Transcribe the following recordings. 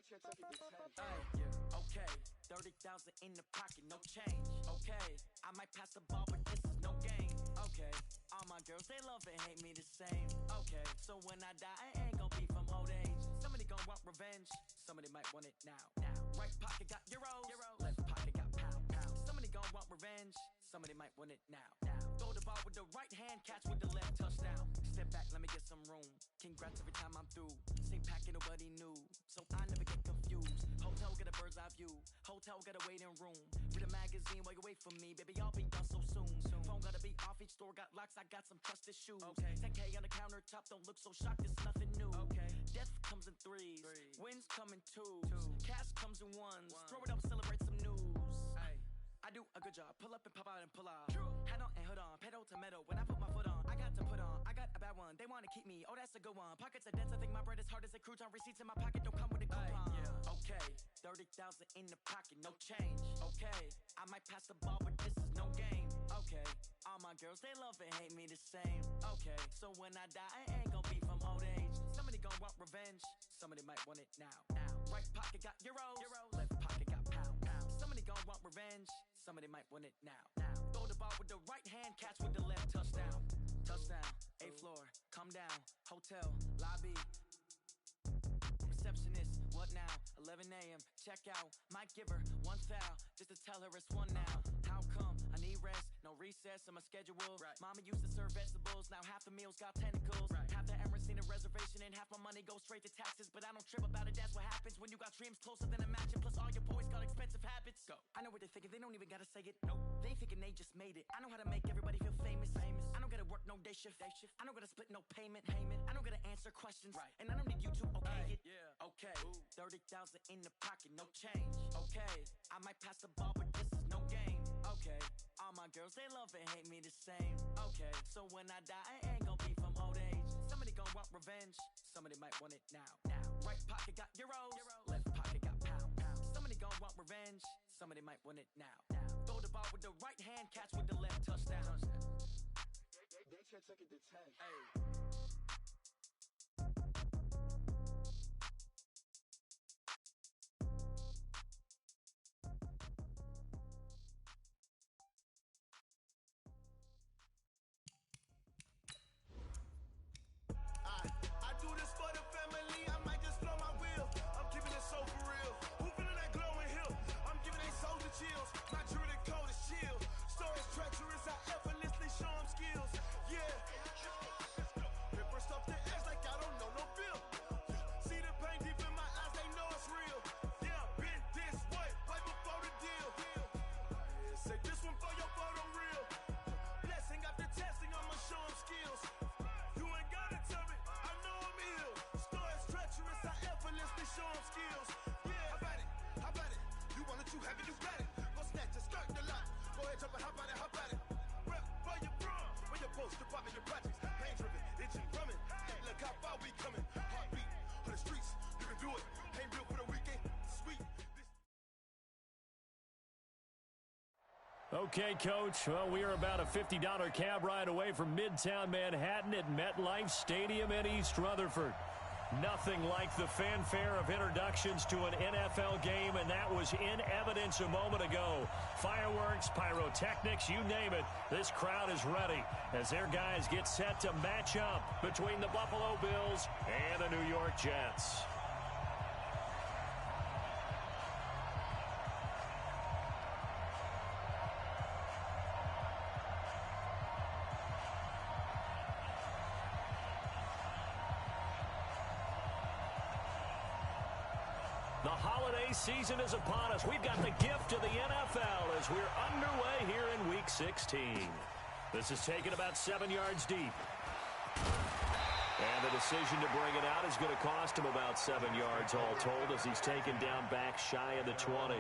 Okay, 30,000 in the pocket, no change. Okay, I might pass the ball, but this is no game. Okay, all my girls, they love and hate me the same. Okay, so when I die, I ain't gon' be from old age. Somebody gon' want revenge, somebody might want it now. Right pocket got euros, left pocket got pound. Somebody gon' want revenge, somebody might want it now. Throw the ball with the right hand, catch with the left, touchdown. Step back, let me get some room. Congrats every time I'm through. Same packet, nobody knew, so I never get confused. Hotel get a bird's eye view, hotel got a waiting room. Read a magazine while you wait for me, baby, I'll be done so soon. Phone gotta be off, each store got locks, I got some trusted shoes. 10K on the countertop, don't look so shocked, it's nothing new. Death comes in threes, wins come in twos, cash comes in ones. Throw it up, celebrate some news. I do a good job, pull up and pop out and pull out. Head on and hood on, pedal to metal. When I put my foot on, I got to put on. I got a bad one, they wanna keep me, oh that's a good one. Pockets are dense, I think my bread is hard as a crouton. Receipts in my pocket don't come with a coupon. Okay, 30,000 in the pocket, no change. Okay, I might pass the ball, but this is no game. Okay, all my girls, they love and hate me the same. Okay, so when I die, I ain't gon' be from old age. Somebody gon' want revenge, somebody might want it now. Right pocket got euros, left pocket got pound. Somebody gon' want revenge, somebody might want it now. Throw the ball with the right hand, catch with the left, touchdown. Touchdown, 8th floor, come down, hotel, lobby. Receptionist, what now? 11 a.m., check out. Might give her one foul, just to tell her it's one now. How come? I need rest, no recess in my schedule. Mama used to serve vegetables, now half the meals got tentacles. Half the Emirates need a reservation and half my money goes straight to taxes. But I don't trip about it, that's what happens when you got dreams closer than a mansion. Plus all your boys got expensive habits. Go. I know what they're thinking, they don't even gotta say it. Nope. They thinking they just made it. I know how to make everybody feel famous. I don't gotta work no day shift. I don't gotta split no payment. I don't gotta answer questions. And I don't need you to okay it. Okay, 30,000 in the pocket, no change. Okay, I might pass the ball, but this is no game. Okay, all my girls, they love and hate me the same. Okay, so when I die, I ain't gon' be from old age. Somebody gon' want revenge, somebody might want it now. Right pocket got euros, left pocket got pound. Somebody gon' want revenge, somebody might want it now. Throw the ball with the right hand, catch with the left, touchdown. They took it to 10. I do this for the family, I might just blow my wheel. I'm keeping it so for real. Who feeling that glowing hill? I'm giving they souls the chills. My true the cold is chill. Stories treacherous, I effortlessly show them skills. Yeah. Paper stuff to edge like I don't know no bill. See the pain deep in my eyes, they know it's real. Yeah, been this way, way before the deal. Say this one for your photo reel. Blessing after testing, I'ma show them skills. Show them skills. Yeah, how about it? You want it, you have it, you got it. Go snatch it, start the lot. Go ahead, jump it, how about it? Rep, where you from? Where you post, department, your projects. Pain driven, itching, drumming. Hey, look how far we coming. Heartbeat on the streets, you can do it. Ain't built for the weekend, sweet. Okay, Coach. Well, we are about a $50 cab ride away from Midtown Manhattan at MetLife Stadium in East Rutherford. Nothing like the fanfare of introductions to an NFL game, and that was in evidence a moment ago. Fireworks, pyrotechnics, you name it. This crowd is ready as their guys get set to match up between the Buffalo Bills and the New York Jets. The holiday season is upon us. We've got the gift of the NFL as we're underway here in Week 16. This is taken about 7 yards deep. And the decision to bring it out is going to cost him about 7 yards all told as he's taken down back shy of the 20.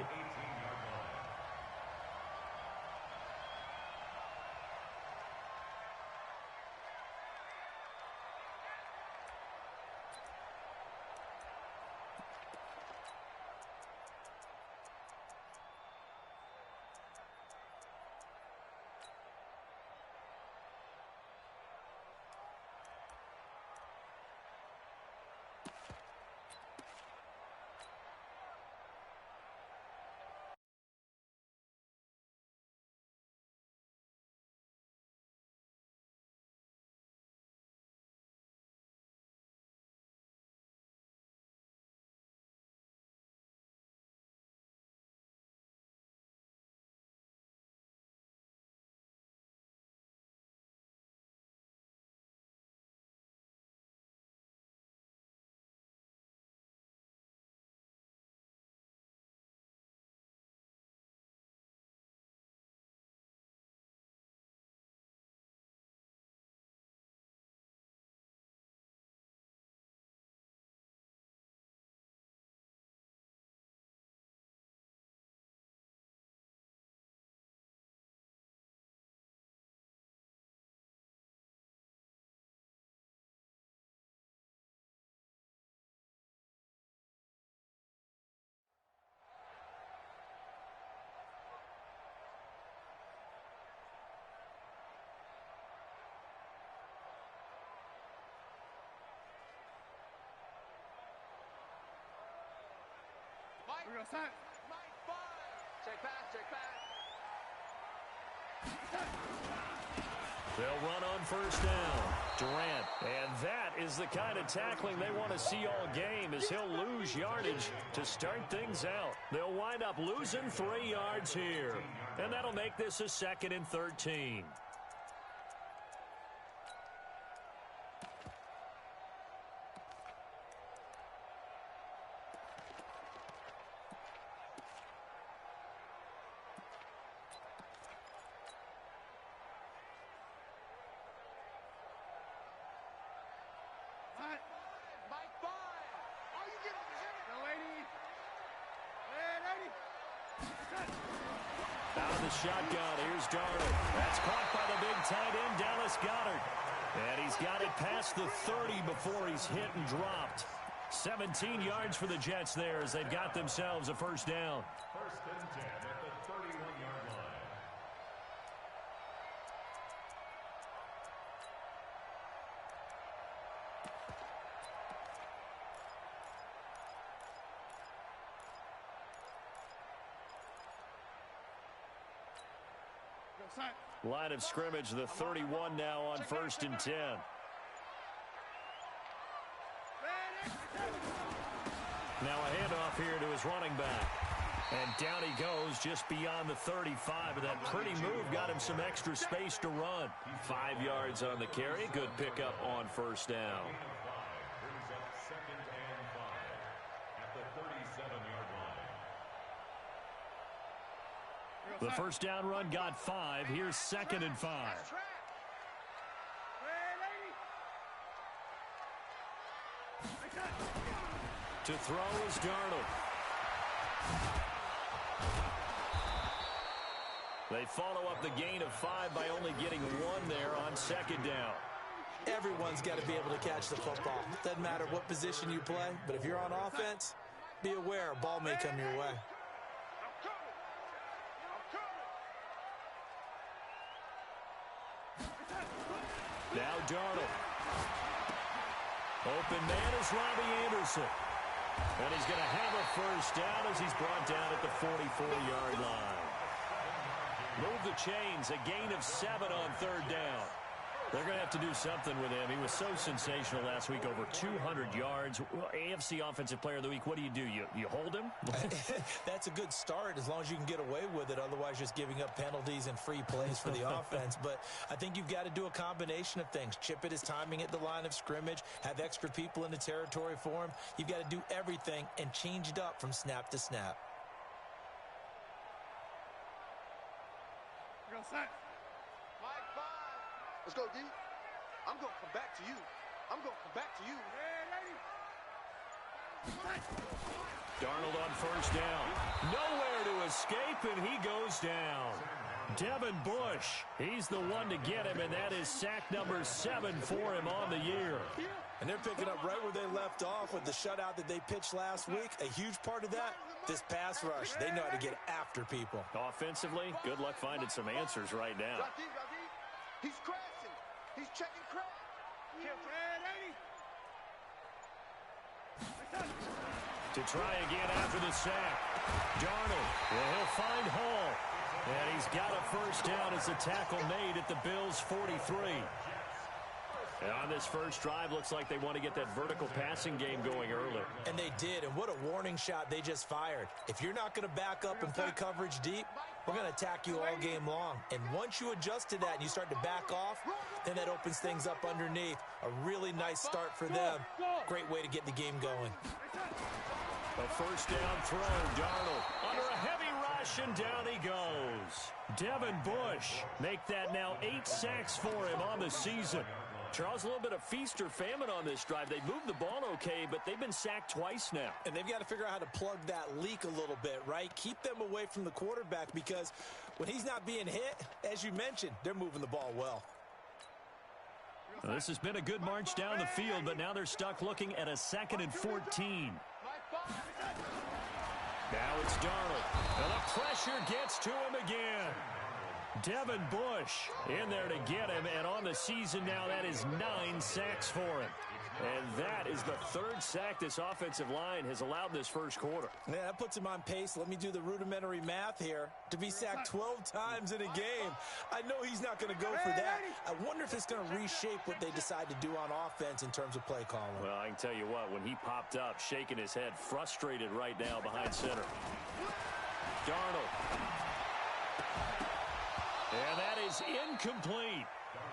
Check pass, check pass. They'll run on first down. Durant. And that is the kind of tackling they want to see all game, as he'll lose yardage to start things out. They'll wind up losing 3 yards here. And that'll make this a 2nd and 13. Out of the shotgun, here's Darnold. That's caught by the big tight end, Dallas Goedert. And he's got it past the 30 before he's hit and dropped. 17 yards for the Jets there as they've got themselves a first down. 1st and 10 at the 31-yard line. Line of scrimmage, the 31 now on 1st and 10. Now a handoff here to his running back. And down he goes just beyond the 35. But that pretty move got him some extra space to run. 5 yards on the carry. Good pickup on first down. Brings up 2nd and 5 at the 37-yard line. The first down run got 5. Here's 2nd and 5. To throw is Darnold. They follow up the gain of 5 by only getting 1 there on 2nd down. Everyone's got to be able to catch the football. Doesn't matter what position you play, but if you're on offense, be aware a ball may come your way. Now Darnold. Open man is Robbie Anderson. And he's going to have a first down as he's brought down at the 44-yard line. Move the chains, a gain of 7 on 3rd down. They're going to have to do something with him. He was so sensational last week, over 200 yards. AFC Offensive Player of the Week, what do? You hold him? That's a good start as long as you can get away with it. Otherwise, just giving up penalties and free plays for the offense. But I think you've got to do a combination of things. Chip at his timing at the line of scrimmage, have extra people in the territory for him. You've got to do everything and change it up from snap to snap. Let's go, D. I'm going to come back to you. I'm going to come back to you. Darnold on first down. Nowhere to escape, and he goes down. Devin Bush, he's the one to get him, and that is sack number 7 for him on the year. And they're picking up right where they left off with the shutout that they pitched last week. A huge part of that, this pass rush. They know how to get after people. Offensively, good luck finding some answers right now. He's crashing. He's checking crash. To try again after the sack. Darnold, well, he'll find Hall. And he's got a first down as the tackle made at the Bills' 43. And on this first drive, looks like they want to get that vertical passing game going early. And they did, and what a warning shot they just fired. If you're not going to back up and play coverage deep, we're going to attack you all game long. And once you adjust to that and you start to back off, then that opens things up underneath. A really nice start for them. Great way to get the game going. A first down throw, Darnold under a heavy rush, and down he goes. Devin Bush make that now 8 sacks for him on the season. Charles, a little bit of feast or famine on this drive. They moved the ball okay, but they've been sacked twice now. And they've got to figure out how to plug that leak a little bit, right? Keep them away from the quarterback, because when he's not being hit, as you mentioned, they're moving the ball well. Well, this has been a good march down the field, but now they're stuck looking at a 2nd and 14. Now it's Darnold. And the pressure gets to him again. Devin Bush in there to get him, and on the season now, that is 9 sacks for him. And that is the 3rd sack this offensive line has allowed this first quarter. Yeah, that puts him on pace. Let me do the rudimentary math here. To be sacked 12 times in a game, I know he's not going to go for that. I wonder if it's going to reshape what they decide to do on offense in terms of play calling. Well, I can tell you what, when he popped up, shaking his head, frustrated right now behind center. Darnold. And that is incomplete.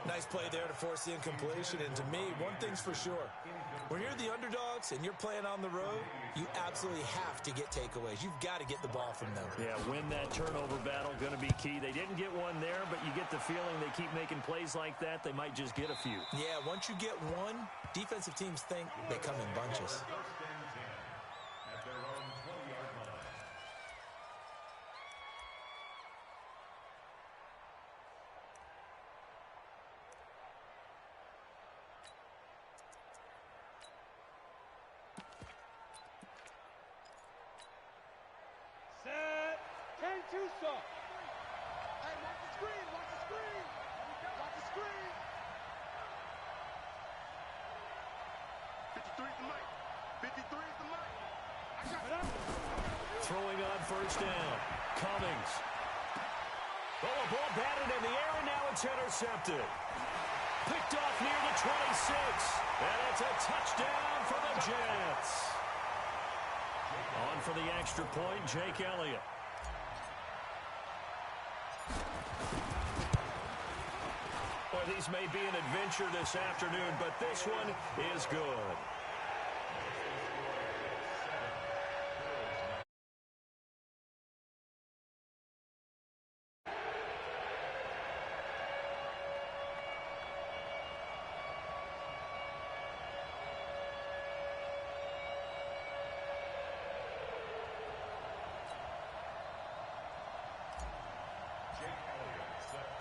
Nice play there to force the incompletion. And to me, one thing's for sure. When you're the underdogs and you're playing on the road, you absolutely have to get takeaways. You've got to get the ball from them. Yeah, win that turnover battle, going to be key. They didn't get one there, but you get the feeling they keep making plays like that, they might just get a few. Yeah, once you get one, defensive teams think they come in bunches. Hey, watch the screen, watch the screen. Watch the screen. 53 is the mic. 53 is the mic. I got it. Throwing on first down. Cummings. Oh, a ball batted in the air, and now it's intercepted. Picked off near the 26. And it's a touchdown for the Jets. On for the extra point, Jake Elliott. Boy, these may be an adventure this afternoon, but this one is good.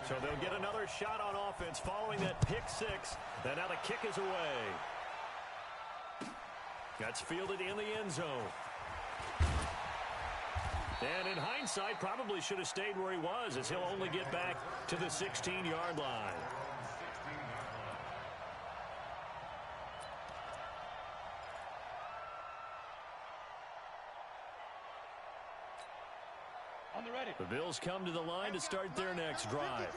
So they'll get another shot on offense following that pick six. And now the kick is away. That's fielded in the end zone. And in hindsight, probably should have stayed where he was, as he'll only get back to the 16-yard line. The Bills come to the line to start their next drive.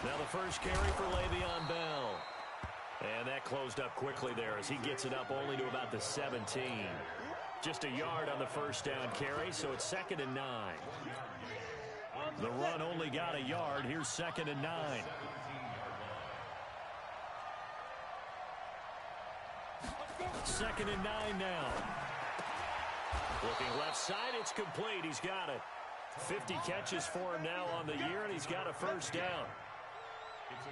Now the first carry for Le'Veon Bell. And that closed up quickly there as he gets it up only to about the 17. Just a yard on the first down carry, so it's 2nd and 9. The run only got a yard. Here's 2nd and 9. Second and 9 now. Looking left side, it's complete. He's got it. 50 catches for him now on the year, and he's got a first down.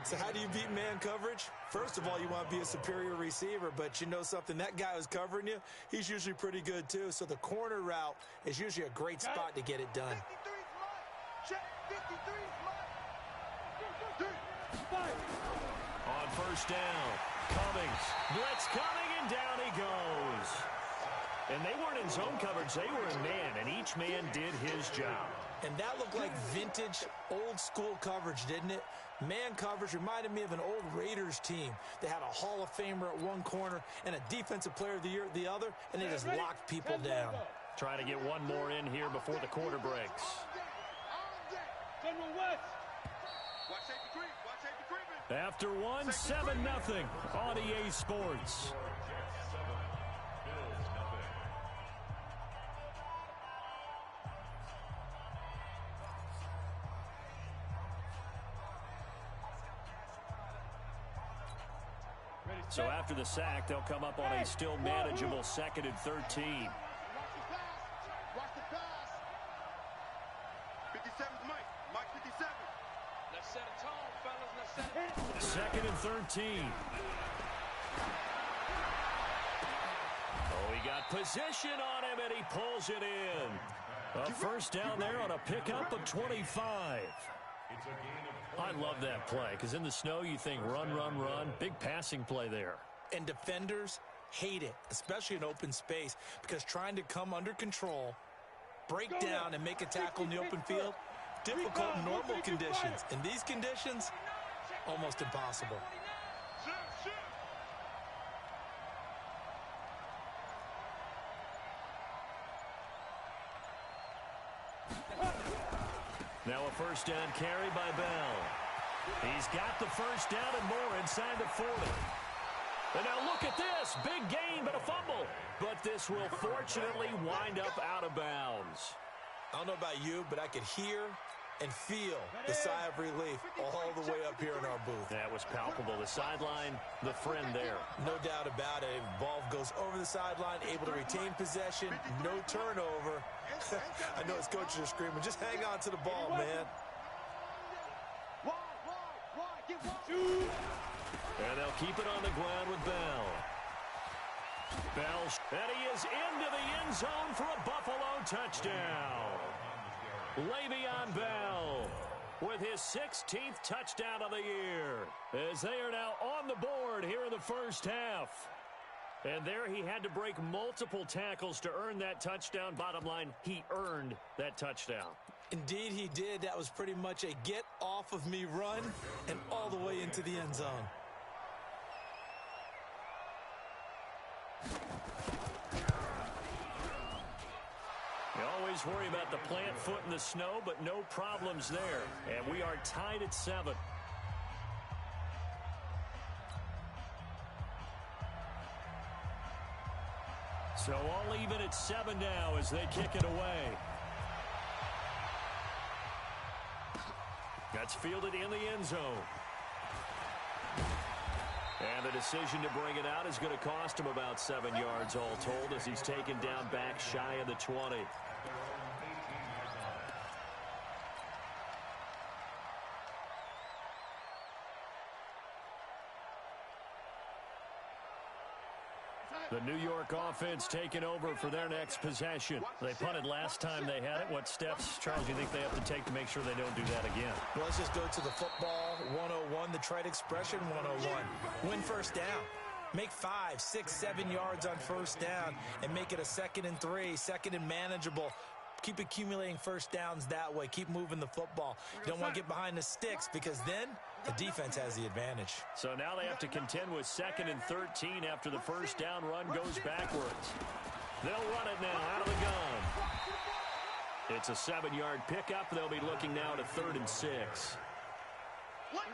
So how do you beat man coverage? First of all, you want to be a superior receiver, but you know something, that guy who's covering you, he's usually pretty good too. So the corner route is usually a great spot to get it done. On first down, Cummings. Blitz coming, and down he goes. And they weren't in zone coverage. They were in man, and each man did his job. And that looked like vintage, old-school coverage, didn't it? Man coverage reminded me of an old Raiders team. They had a Hall of Famer at one corner and a Defensive Player of the Year at the other, and they just locked people down. Trying to get one more in here before the quarter breaks. After one, 7-0 on EA Sports. So after the sack, they'll come up on a still manageable 2nd and 13. Watch the pass. 57's Mike. Mike 57. Let's set a tone, fellas. Let's set it. 2nd and 13. Oh, he got position on him, and he pulls it in. A first down there on a pickup of 25. I love that play, because in the snow you think run, run, run. Big passing play there. And defenders hate it, especially in open space, because trying to come under control break down and make a tackle in the open field, difficult in normal conditions. In these conditions, almost impossible. Now a first down carry by Bell. He's got the first down and more inside the 40. And now look at this. Big gain, but a fumble. But this will fortunately wind up out of bounds. I don't know about you, but I could hear and feel the sigh of relief all the way up here in our booth. That was palpable. The sideline, the friend there. No doubt about it. Ball goes over the sideline, able to retain possession, no turnover. I know his coaches are screaming, just hang on to the ball, man. And they'll keep it on the ground with Bell. Bell, and he is into the end zone for a Buffalo touchdown. Le'Veon Bell with his 16th touchdown of the year, as they are now on the board here in the first half. And there he had to break multiple tackles to earn that touchdown. Bottom line, he earned that touchdown. Indeed he did. That was pretty much a get off of me run and all the way into the end zone. You always worry about the plant foot in the snow, but no problems there. And we are tied at 7. So all even at 7 now as they kick it away. That's fielded in the end zone. And the decision to bring it out is going to cost him about 7 yards all told, as he's taken down back shy of the 20. The New York offense taking over for their next possession. They punted last time they had it. What steps, Charles, do you think they have to take to make sure they don't do that again? Well, let's just go to the football 101, the trite expression 101. Win first down. Make 5, 6, 7 yards on first down and make it a 2nd and 3, 2nd and manageable. Keep accumulating first downs that way. Keep moving the football. You don't want to get behind the sticks because then the defense has the advantage. So now they have to contend with 2nd and 13 after the first down run goes backwards. They'll run it now out of the gun. It's a 7-yard pickup. They'll be looking now to 3rd and 6.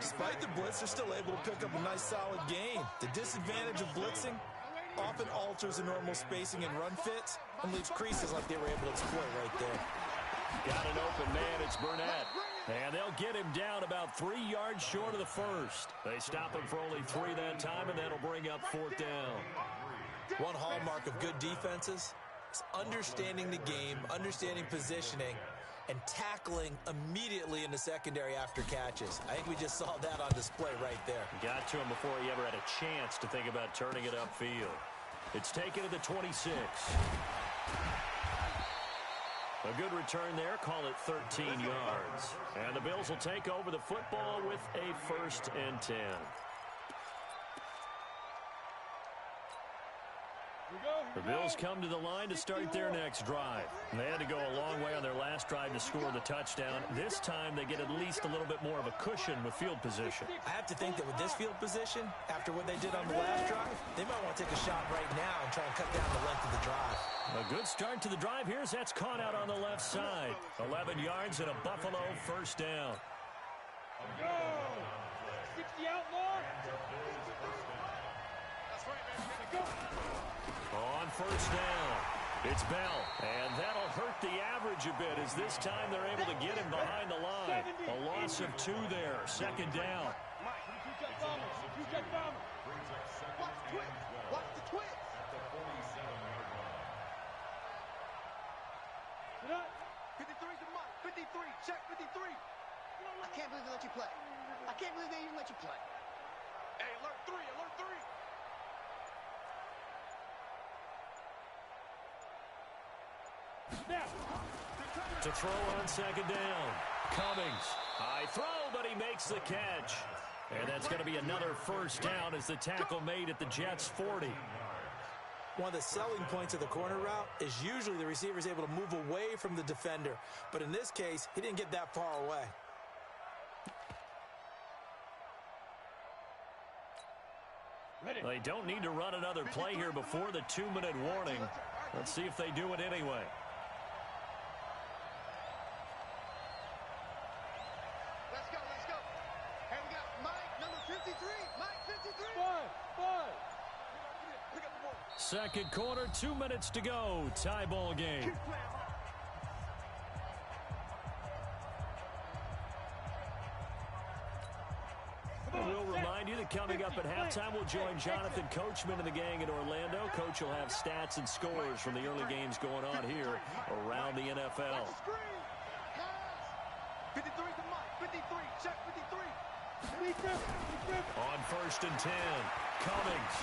Despite the blitz, they're still able to pick up a nice solid gain. The disadvantage of blitzing often alters the normal spacing and run fits and leaves creases like they were able to exploit right there. Got an open man. It's Burnett. And they'll get him down about 3 yards short of the first. They stop him for only 3 that time, and that'll bring up 4th down. One hallmark of good defenses is understanding the game, understanding positioning, and tackling immediately in the secondary after catches. I think we just saw that on display right there. Got to him before he ever had a chance to think about turning it upfield. It's taken to the 26. A good return there. Call it 13 yards. And the Bills will take over the football with a 1st and 10. The Bills come to the line to start their next drive. They had to go a long way on their last drive to score the touchdown. This time they get at least a little bit more of a cushion with field position. I have to think that with this field position, after what they did on the last drive, they might want to take a shot right now and try and cut down the length of the drive. A good start to the drive here as that's caught out on the left side. 11 yards and a Buffalo first down. Go! 60 outlaw. Go! On first down, it's Bell, and that'll hurt the average a bit as this time they're able to get him behind the line. A loss of 2 there, 2nd down. Watch the twist. 53's the mark. 53. Check 53. I can't believe they let you play. I can't believe they even let you play. Hey, alert 3. Alert 3. To throw on 2nd down. Cummings. High throw, but he makes the catch. And that's going to be another first down as the tackle made at the Jets' 40. One of the selling points of the corner route is usually the receiver is able to move away from the defender. But in this case, he didn't get that far away. They don't need to run another play here before the 2-minute warning. Let's see if they do it anyway. Let's go, let's go. Hey, we got Mike, number 53. Mike, 53. Five. Pick up the ball. Second quarter, 2 minutes to go. Tie ball game. We'll remind you that coming up at halftime, we'll join Jonathan Coachman and the gang in Orlando. Coach will have stats and scores from the early games going on here around the NFL. 53 to Mike, 53, check 53. On 1st and 10, Cummings.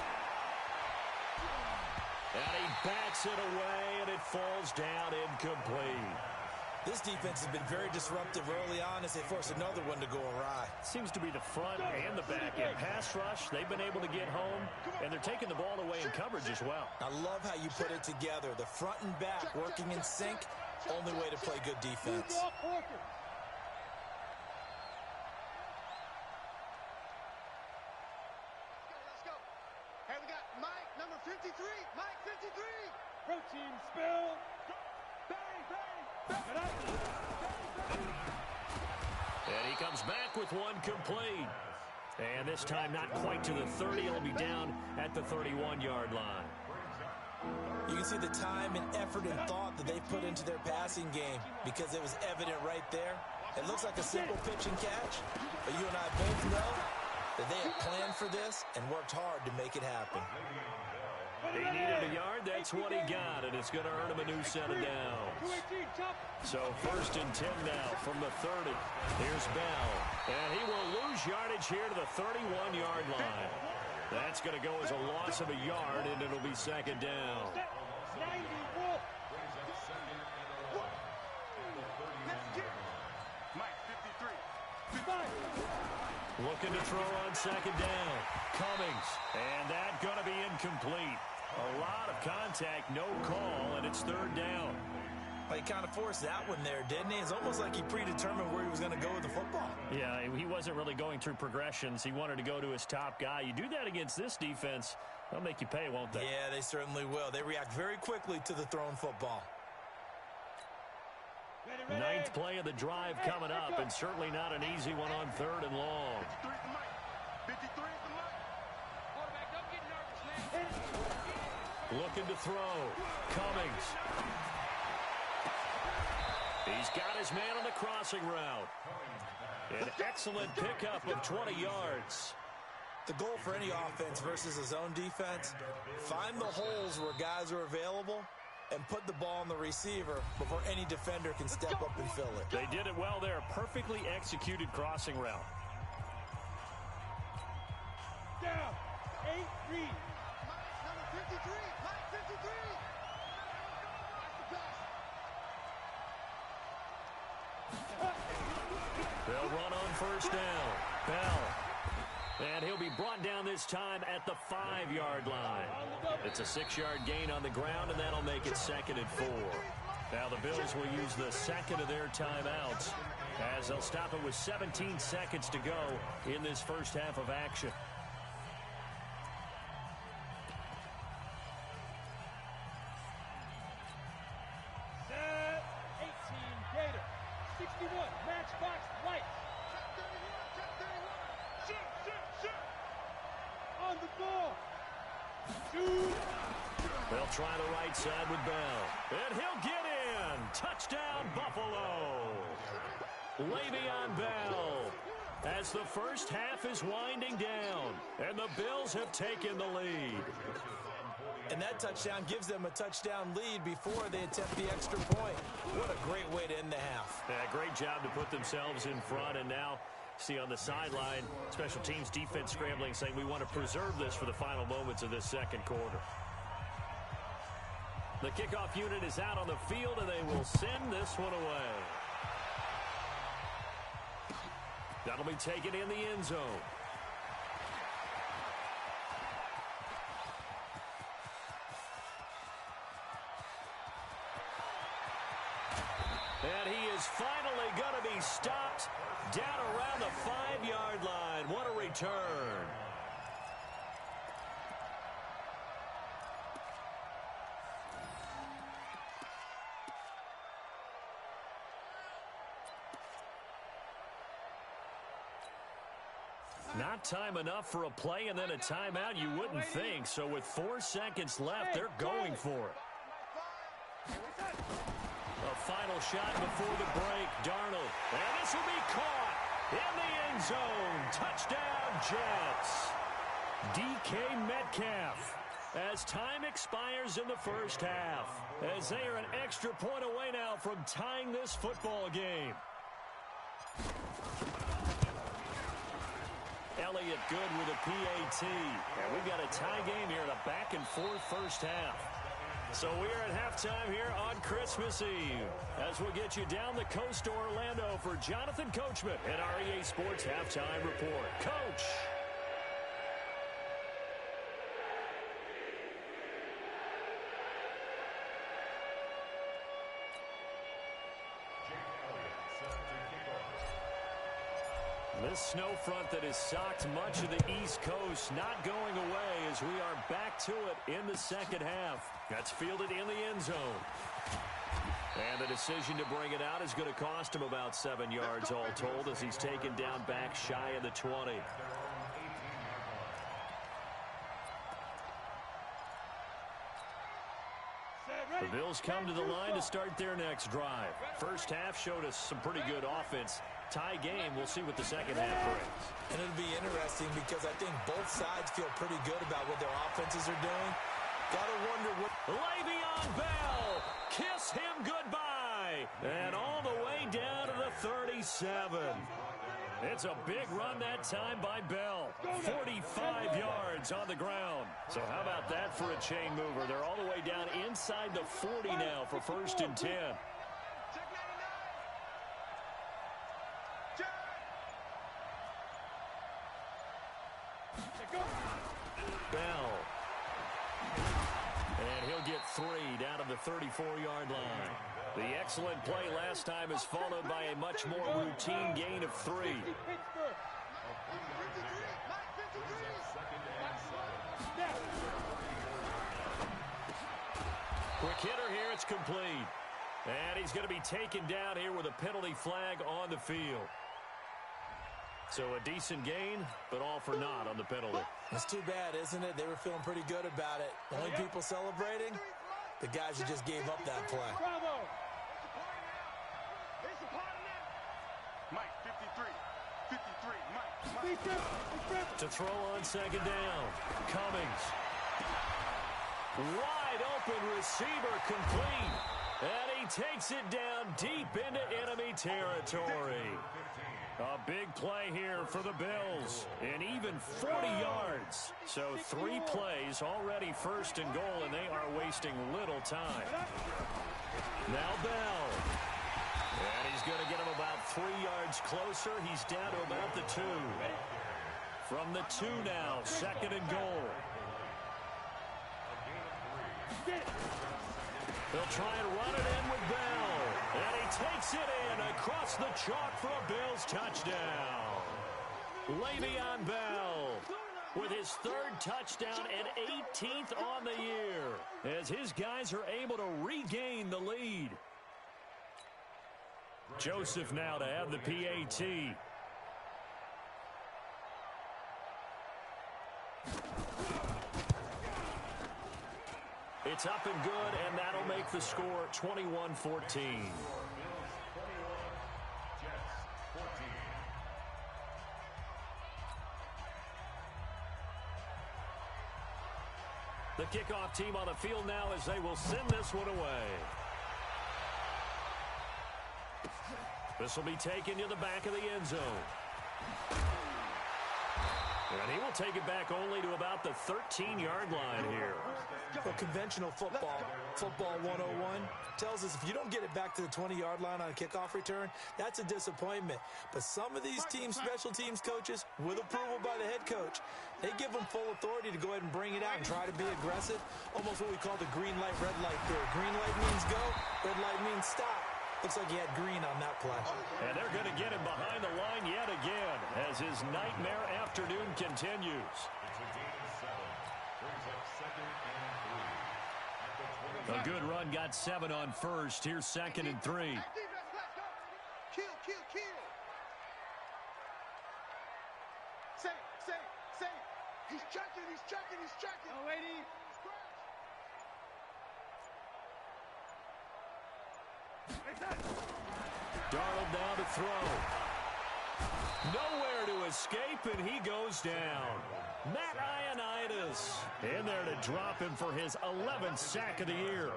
And he bats it away, and it falls down incomplete. This defense has been very disruptive early on as they force another one to go awry. Seems to be the front and the back end. Pass rush, they've been able to get home, and they're taking the ball away in coverage as well. I love how you put it together. The front and back working in sync, only way to play good defense. Let's go. Hey, we got Mike, number 53. Mike, 53. Protein spill. Bang, bang. And he comes back with one complete. And this time not quite to the 30. It'll be down at the 31-yard line. You can see the time and effort and thought that they put into their passing game because it was evident right there. It looks like a simple pitch and catch, but you and I both know that they have planned for this and worked hard to make it happen. He needed a yard. That's what he got, and it's going to earn him a new set of downs. So 1st and 10 now from the 30. Here's Bell, and he will lose yardage here to the 31-yard line. That's going to go as a loss of a yard, and it'll be 2nd down. Mike, 53. Looking to throw on 2nd down. Cummings, and that's going to be incomplete. A lot of contact, no call, and it's 3rd down. Well, he kind of forced that one there, didn't he? It's almost like he predetermined where he was going to go with the football. Yeah, he wasn't really going through progressions. He wanted to go to his top guy. You do that against this defense, they'll make you pay, won't they? Yeah, they certainly will. They react very quickly to the thrown football. Ready. 9th play of the drive coming up, and certainly not an easy one on 3rd and long. 53 to Mike. 53 to Mike. Quarterback, don't get nervous, man. Looking to throw. Cummings. He's got his man on the crossing route. An excellent pickup of 20 yards. The goal for any offense versus a zone defense, find the holes where guys are available and put the ball on the receiver before any defender can step up and fill it. They did it well there. Perfectly executed crossing route. Down. 8-3. Mike, number 53. Mike, 53. They'll run on 1st down. Bell. And he'll be brought down this time at the 5-yard line. It's a 6-yard gain on the ground, and that'll make it 2nd and 4. Now the Bills will use the 2nd of their timeouts as they'll stop it with 17 seconds to go in this first half of action. Set. 18 Gator. 61 Matchbox Lights. On the ball. Shoot. They'll try the right side with Bell. And he'll get in. Touchdown, Buffalo. Le'Veon Bell. As the first half is winding down. And the Bills have taken the lead. And that touchdown gives them a touchdown lead before they attempt the extra point. What a great way to end the half. Yeah, great job to put themselves in front, and now see on the sideline, special teams defense scrambling, saying we want to preserve this for the final moments of this second quarter. The kickoff unit is out on the field, and they will send this one away. That'll be taken in the end zone. finally going to be stopped down around the 5-yard line. What a return. Not time enough for a play and then a timeout, you wouldn't think. So with 4 seconds left, they're going for it. A final shot before the break. Darnold. And this will be caught in the end zone. Touchdown, Jets. DK Metcalf. As time expires in the first half, as they are an extra point away now from tying this football game. Elliott good with a PAT. And we've got a tie game here in a back-and-forth first half. So we're at halftime here on Christmas Eve as we'll get you down the coast to Orlando for Jonathan Coachman at our EA Sports Halftime Report. Coach! This snow front that has socked much of the East Coast not going away as we are back to it in the second half. That's fielded in the end zone. And the decision to bring it out is going to cost him about 7 yards all told as he's taken down back shy of the 20. The Bills come to the line to start their next drive. First half showed us some pretty good offense. Tie game, we'll see what the second half brings. And it'll be interesting because I think both sides feel pretty good about what their offenses are doing. Gotta wonder what... Le'Veon Bell, kiss him goodbye. And all the way down to the 37. It's a big run that time by Bell. 45 yards on the ground. So how about that for a chain mover? They're all the way down inside the 40 now for 1st and 10. Bell. And he'll get 3 down to the 34-yard line. The excellent play last time is followed by a much more routine gain of 3. Quick hitter here, it's complete. And he's going to be taken down here with a penalty flag on the field. So a decent gain, but all for naught on the penalty. It's too bad, isn't it? They were feeling pretty good about it. The only people celebrating, the guys who just gave up that play. Bravo! Mike, 53, Mike. To throw on second down. Cummings. Wide open receiver complete. And he takes it down deep into enemy territory. A big play here for the Bills. And even 40 yards. So 3 plays already 1st and goal, and they are wasting little time. Now Bell. And he's going to get him about 3 yards closer. He's down to about the 2. From the 2 now, 2nd and goal. They'll try and run it in with Bell. And he takes it in across the chalk for a Bills touchdown. Le'Veon Bell with his 3rd touchdown and 18th on the year as his guys are able to regain the lead. Joseph now to have the PAT. It's up and good, and that'll make the score 21-14. The kickoff team on the field now as they will send this one away. This will be taken to the back of the end zone. And he will take it back only to about the 13-yard line here. Well, conventional football 101, tells us if you don't get it back to the 20-yard line on a kickoff return, that's a disappointment. But some of these special teams coaches, with approval by the head coach, they give them full authority to go ahead and bring it out and try to be aggressive. Almost what we call the green light, red light theory. Green light means go, red light means stop. Looks like he had green on that play. And they're going to get him behind the line yet again as his nightmare afternoon continues. It's a gain of 7. Brings up 2nd and 3. A good run got 7 on first. Here's 2nd and 3. Kill, kill, kill. Save. He's checking. Oh, lady. Darnold now to throw. Nowhere to escape, and he goes down. Matt Ioannidis in there to drop him for his 11th sack of the year.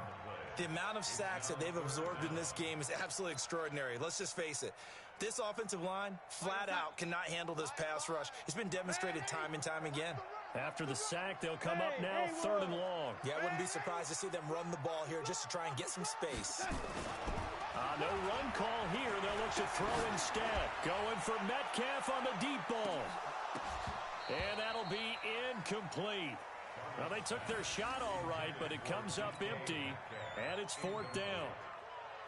The amount of sacks that they've absorbed in this game is absolutely extraordinary. Let's just face it. This offensive line, flat out, cannot handle this pass rush. It's been demonstrated time and time again. After the sack, they'll come up now 3rd and long. Yeah, I wouldn't be surprised to see them run the ball here just to try and get some space. No run call here. They'll look to throw instead. Going for Metcalf on the deep ball. And that'll be incomplete. Well, they took their shot all right, but it comes up empty, and it's 4th down.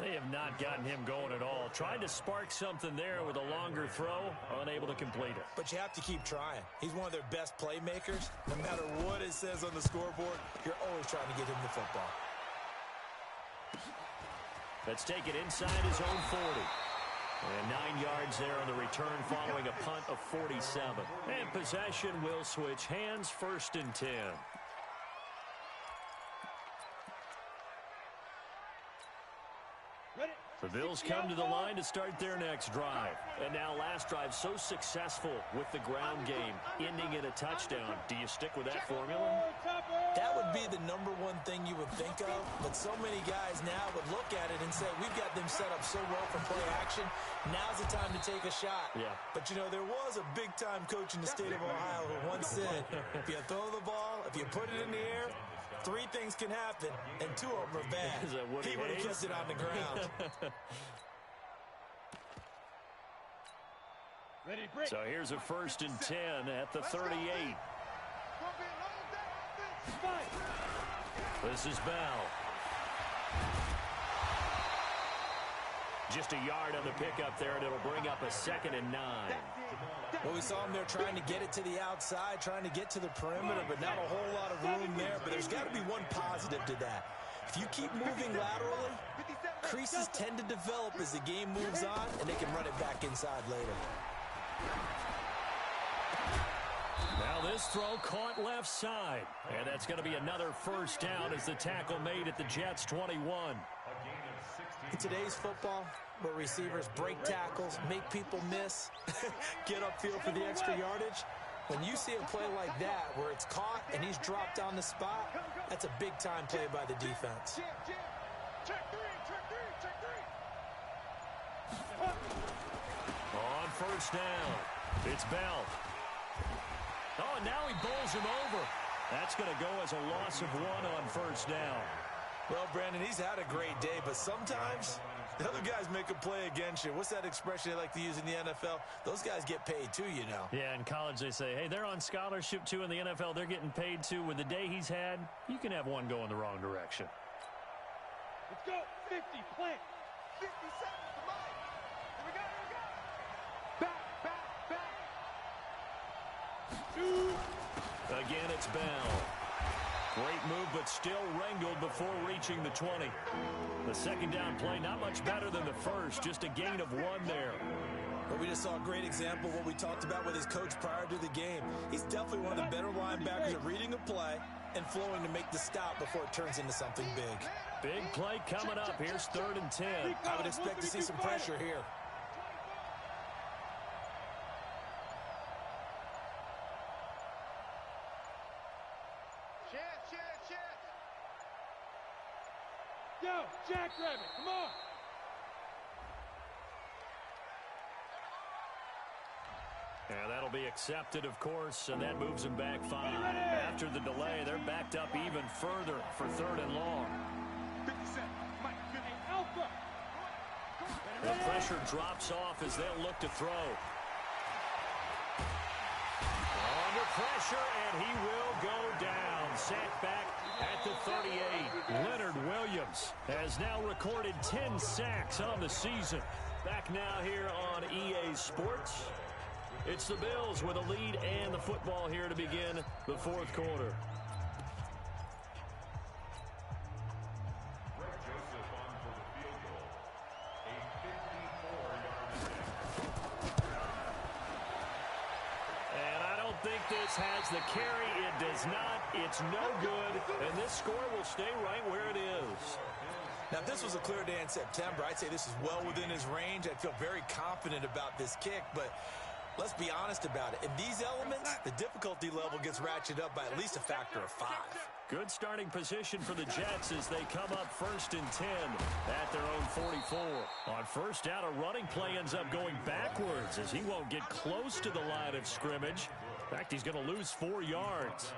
They have not gotten him going at all. Tried to spark something there with a longer throw, unable to complete it. But you have to keep trying. He's one of their best playmakers. No matter what it says on the scoreboard, you're always trying to get him the football. Let's take it inside his own 40. And 9 yards there on the return following a punt of 47. And possession will switch hands, 1st and 10. The Bills come to the line to start their next drive. And now last drive so successful with the ground game, ending in a touchdown. Do you stick with that formula? That would be the #1 thing you would think of, but so many guys now would look at it and say, we've got them set up so well for play action, now's the time to take a shot. Yeah. But, you know, there was a big-time coach in the state of Ohio who once said, if you throw the ball, if you put it in the air, 3 things can happen, and 2 of them are bad. He would have kept it on the ground. So here's a 1st and 10 at the 38. This is Bell. Just a yard on the pickup there, and it'll bring up a 2nd and 9. Well, we saw him there trying to get it to the outside, trying to get to the perimeter, but not a whole lot of room there. But there's got to be one positive to that. If you keep moving laterally, creases tend to develop as the game moves on, and they can run it back inside later. Now this throw caught left side. And that's going to be another 1st down as the tackle made at the Jets' 21. In today's football, where receivers break tackles, make people miss, get upfield for the extra yardage, when you see a play like that where it's caught and he's dropped on the spot, that's a big-time play by the defense. On 1st down, it's Bell. Oh, and now he bowls him over. That's going to go as a loss of 1 on 1st down. Well, Brandon, he's had a great day, but sometimes the other guys make a play against you. What's that expression they like to use in the NFL? Those guys get paid too, you know. Yeah, in college they say, hey, they're on scholarship too. In the NFL, they're getting paid too. With the day he's had, you can have one go in the wrong direction. Let's go. 50, plant. 57, come on. Here we go. Back. 2. Again, it's Bell. Great move, but still wrangled before reaching the 20. The 2nd down play, not much better than the first, just a gain of 1 there. But we just saw a great example of what we talked about with his coach prior to the game. He's definitely one of the better linebackers at reading a play and flowing to make the stop before it turns into something big. Big play coming up. Here's 3rd and 10. I would expect to see some pressure here. Yo, Jackrabbit, come on. Yeah, that'll be accepted, of course, and that moves them back 5. After the delay, they're backed up even further for 3rd and long. 57, Mike, Alpha. The pressure drops off as they'll look to throw. Under pressure, and he will go down. Sacked back at the 38. Leonard Williams has now recorded 10 sacks on the season. Back now here on EA Sports. It's the Bills with a lead and the football here to begin the fourth quarter. This has the carry. It does not. It's no good. And this score will stay right where it is. Now, if this was a clear day in September, I'd say this is well within his range. I'd feel very confident about this kick, but let's be honest about it. In these elements, the difficulty level gets ratcheted up by at least a factor of 5. Good starting position for the Jets as they come up 1st and 10 at their own 44. On first down, a running play ends up going backwards as he won't get close to the line of scrimmage. In fact, he's going to lose 4 yards.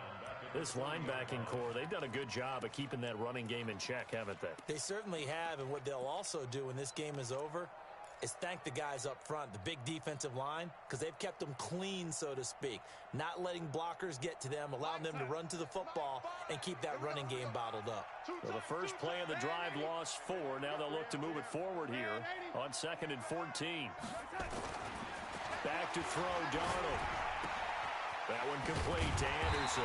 This linebacking core, they've done a good job of keeping that running game in check, haven't they? They certainly have, and what they'll also do when this game is over is thank the guys up front, the big defensive line, because they've kept them clean, so to speak. Not letting blockers get to them, allowing them to run to the football and keep that running game bottled up. Well, the first play of the drive lost 4. Now they'll look to move it forward here on 2nd and 14. Back to throw, Darnold. That one complete to Anderson.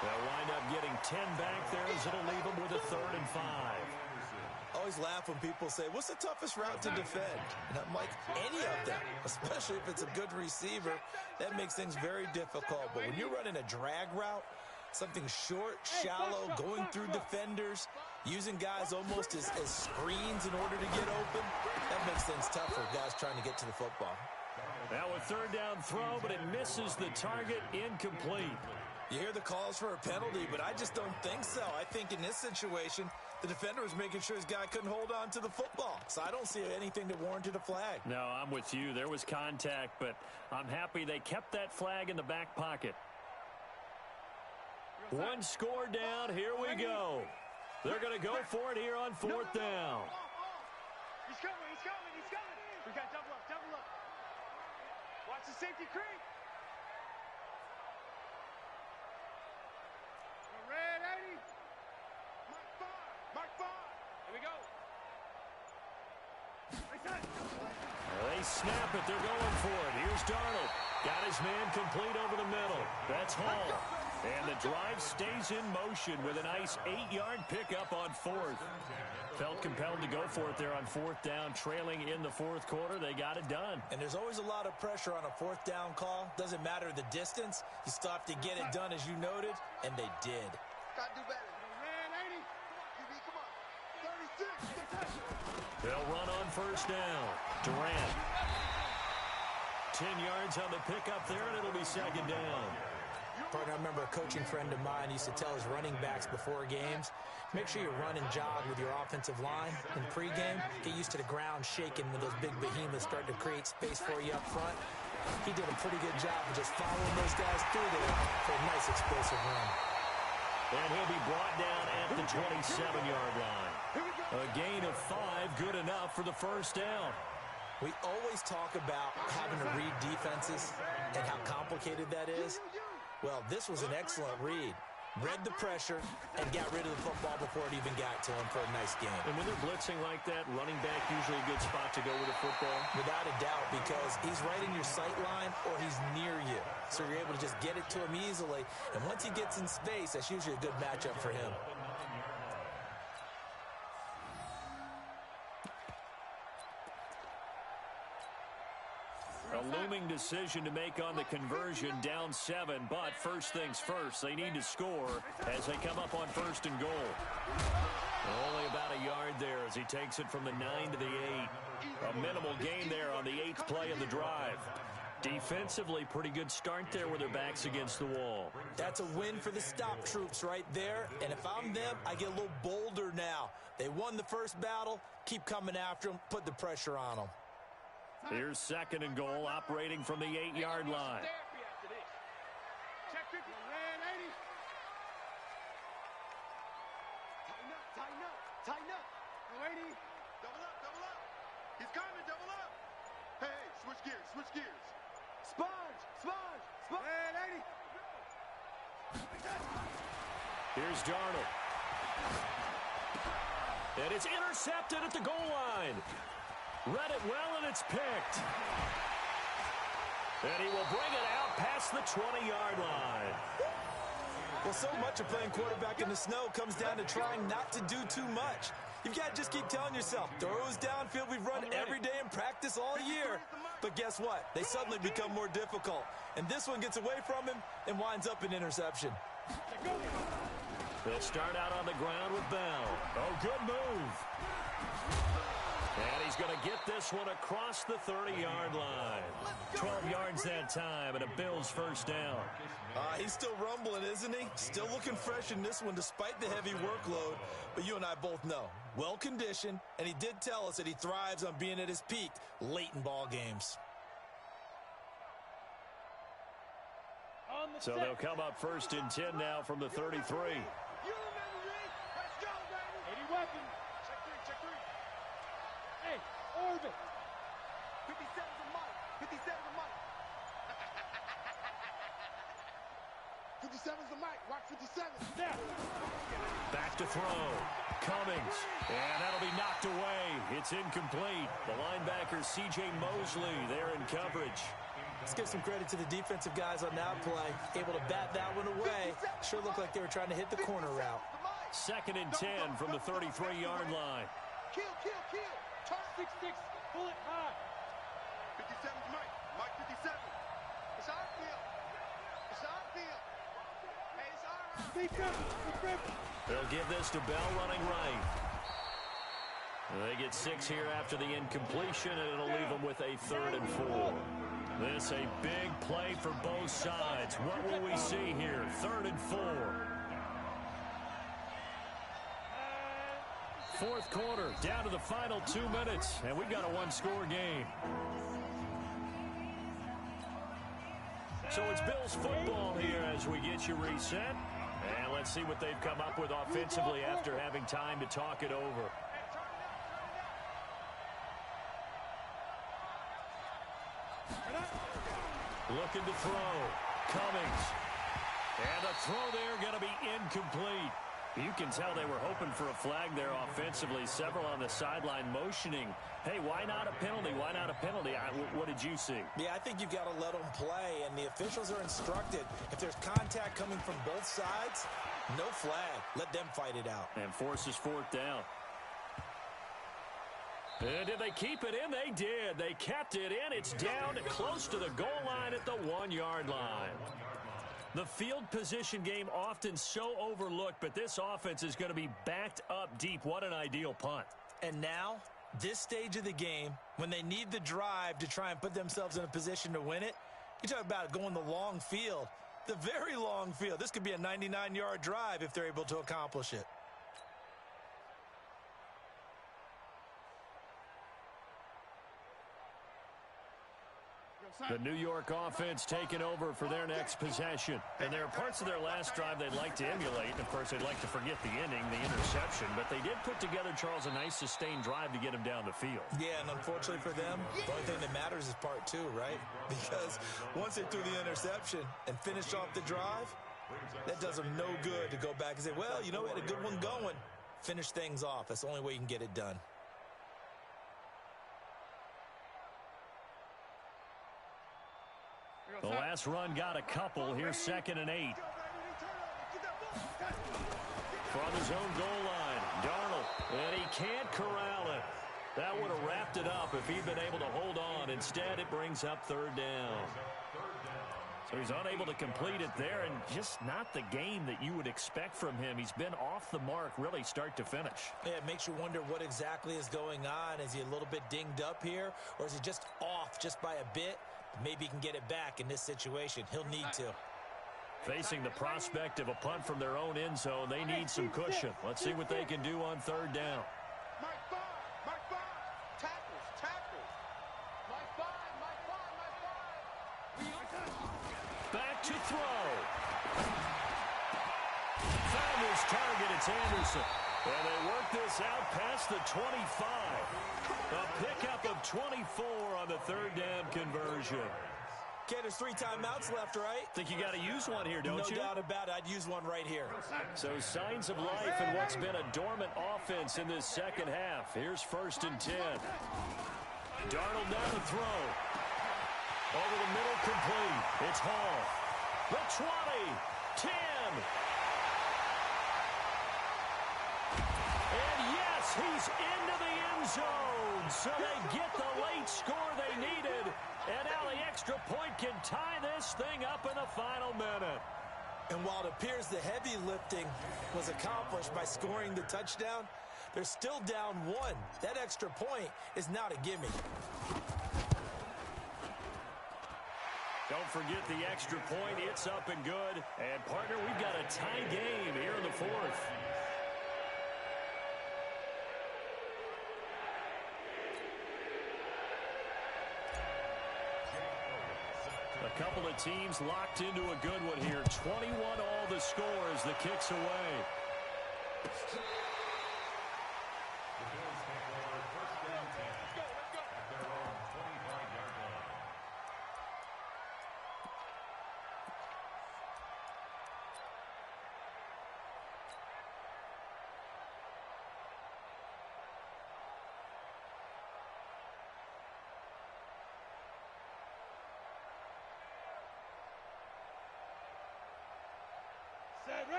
They'll wind up getting 10 back there as it'll leave them with a 3rd and 5. I always laugh when people say, what's the toughest route to defend? And I'm like, any of them, especially if it's a good receiver. That makes things very difficult. But when you're running a drag route, something short, shallow, going through defenders, using guys almost as screens in order to get open, that makes things tough for guys trying to get to the football. Now a 3rd down throw, but it misses the target, incomplete. You hear the calls for a penalty, but I just don't think so. I think in this situation, the defender was making sure his guy couldn't hold on to the football. So I don't see anything that warranted a flag. No, I'm with you. There was contact, but I'm happy they kept that flag in the back pocket. 1 score down. Here we go. They're going to go for it here on 4th down. He's coming. We got double up. Watch the safety creep. Red 80. Mark 5. Here we go. They snap it. They're going for it. Here's Darnold. Got his man complete over the middle. That's Hall. And the drive stays in motion with a nice 8-yard pickup on 4th. Felt compelled to go for it there on 4th down, trailing in the 4th quarter. They got it done. And there's always a lot of pressure on a 4th down call. Doesn't matter the distance. You still have to get it done, as you noted, and they did. Gotta do better. Red 80. Come on. 36. They'll run on 1st down. Durant. 10 yards on the pickup there, and it'll be 2nd down. Partner, I remember a coaching friend of mine used to tell his running backs before games, make sure you run and jog with your offensive line in pregame. Get used to the ground shaking when those big behemoths start to create space for you up front. He did a pretty good job of just following those guys through there for a nice explosive run. And he'll be brought down at the 27-yard line. A gain of 5, good enough for the 1st down. We always talk about having to read defenses and how complicated that is. Well, this was an excellent read. Read the pressure and got rid of the football before it even got to him for a nice game. And when they're blitzing like that, running back usually a good spot to go with the football? Without a doubt, because he's right in your sight line or he's near you. So you're able to just get it to him easily. And once he gets in space, that's usually a good matchup for him. A looming decision to make on the conversion, down 7, but first things first, they need to score as they come up on 1st and goal. Only about a yard there as he takes it from the 9 to the 8. A minimal gain there on the 8th play of the drive. Defensively, pretty good start there with their backs against the wall. That's a win for the stop troops right there, and if I'm them, I get a little bolder now. They won the first battle, keep coming after them, put the pressure on them. Here's 2nd and goal, operating from the 8-yard line. Check 50. Red 80. Tighten up. 80. Double up. He's coming, double up. Hey, switch gears. Sponge. Hey, lady. Here's Darnold. And it's intercepted at the goal line. Read it well, and it's picked. And he will bring it out past the 20-yard line. Well, so much of playing quarterback in the snow comes down to trying not to do too much. You've got to just keep telling yourself, throws downfield we've run every day in practice all year. But guess what? They suddenly become more difficult. And this one gets away from him and winds up an interception. They'll start out on the ground with Bell. Oh, good move. And he's going to get this one across the 30-yard line. 12 yards that time, and a Bills first down. He's still rumbling, isn't he? Still looking fresh in this one despite the heavy workload. But you and I both know, well-conditioned, and he did tell us that he thrives on being at his peak late in ball games. So they'll come up first and 10 now from the 33. You remember me? Let's go, baby. 80 weapon. Check three. Hey, orbit. 57's a Mike. 57's a Mike. 57's a Mike. Watch 57. Now. Back to throw. Cummings. And that'll be knocked away. It's incomplete. The linebacker, C.J. Mosley, there in coverage. Let's give some credit to the defensive guys on that play. Able to bat that one away. Sure looked like they were trying to hit the corner route. Second and 10 from the 33-yard line. Kill. Turn. 6-6. Pull it high. 57's Mike. Mike 57. It's our field. It's our field. Hey, it's our house. Stay friendly. They'll give this to Bell running right. They get 6 here after the incompletion, and it'll leave them with a 3rd and 4. This a big play for both sides. What will we see here? 3rd and 4. Fourth quarter, down to the final 2 minutes, and we've got a one-score game. So it's Bills football here as we get you reset. And let's see what they've come up with offensively after having time to talk it over. Looking to throw. Cummings. And the throw there going to be incomplete. You can tell they were hoping for a flag there offensively. Several on the sideline motioning. Hey, why not a penalty? Why not a penalty? What did you see? Yeah, I think you've got to let them play, and the officials are instructed. If there's contact coming from both sides, no flag. Let them fight it out. And forces 4th down. And did they keep it in? They did. They kept it in. It's down close to the goal line at the 1-yard line. The field position game often so overlooked, but this offense is going to be backed up deep. What an ideal punt. And now, this stage of the game, when they need the drive to try and put themselves in a position to win it, you talk about going the long field, the very long field. This could be a 99-yard drive if they're able to accomplish it. The New York offense taking over for their next possession. And there are parts of their last drive they'd like to emulate. And, of course, they'd like to forget the ending, the interception. But they did put together, Charles, a nice sustained drive to get him down the field. Yeah, and unfortunately for them, the only thing that matters is part 2, right? Because once they threw the interception and finished off the drive, that does them no good to go back and say, well, you know, we had a good one going. Finish things off. That's the only way you can get it done. The last run got a couple. Here's 2nd and 8. From his own goal line, Darnold. And he can't corral it. That would have wrapped it up if he'd been able to hold on. Instead, it brings up 3rd down. So he's unable to complete it there, and just not the game that you would expect from him. He's been off the mark really start to finish. Yeah, it makes you wonder what exactly is going on. Is he a little bit dinged up here, or is he just off just by a bit? Maybe he can get it back in this situation. He'll need to. Facing the prospect of a punt from their own end zone, they need some cushion. Let's see what they can do on 3rd down. Mike 5. Tackles. Mike 5. Back to throw. Found his target. It's Anderson. And they work this out past the 25. A pickup of 24 on the 3rd down conversion. Okay, there's 3 timeouts left, right? Think you got to use one here, don't you? No doubt about it. I'd use one right here. So signs of life in what's been a dormant offense in this second half. Here's 1st and 10. Darnold now to throw. Over the middle, complete. It's Hall. The 20, 10. And yes, he's into the end zone. So they get the late score they needed. And now the extra point can tie this thing up in the final minute. And while it appears the heavy lifting was accomplished by scoring the touchdown, they're still down 1. That extra point is not a gimme. Don't forget the extra point. It's up and good. And, partner, we've got a tie game here in the 4th. A couple of teams locked into a good one here. 21 all the score as the kick's away.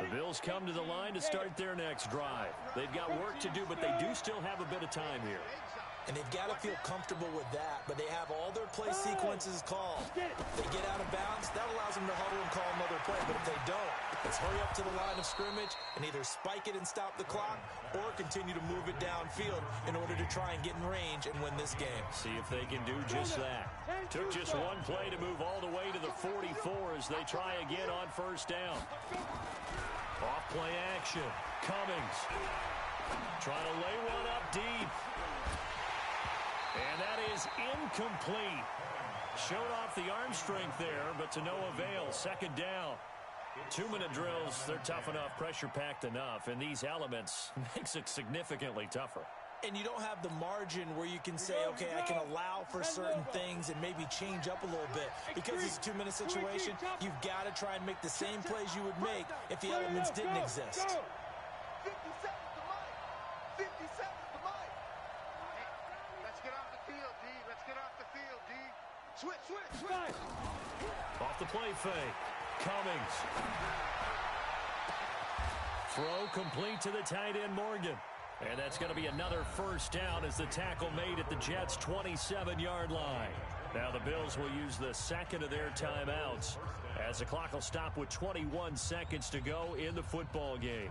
The Bills come to the line to start their next drive. They've got work to do, but they do still have a bit of time here. And they've got to feel comfortable with that, but they have all their play sequences called. They get out of bounds, that allows them to huddle and call another play. But if they don't, let's hurry up to the line of scrimmage and either spike it and stop the clock or continue to move it downfield in order to try and get in range and win this game. See if they can do just that. Took just one play to move all the way to the 44 as they try again on 1st down. Off play action. Cummings trying to lay one up deep. And that is incomplete. Showed off the arm strength there, but to no avail. 2nd down. 2-minute drills, they're tough enough, pressure-packed enough, and these elements makes it significantly tougher. And you don't have the margin where you can say, okay, I can allow for certain things and maybe change up a little bit. Because it's a 2-minute situation, you've got to try and make the same plays you would make if the elements didn't exist. 50 seconds to Mike. 50 seconds to Mike. Hey, let's get off the field, D. Let's get off the field, D. Switch. Off the play fake. Cummings. Throw complete to the tight end, Morgan. And that's going to be another 1st down as the tackle made at the Jets' 27-yard line. Now the Bills will use the 2nd of their timeouts as the clock will stop with 21 seconds to go in the football game.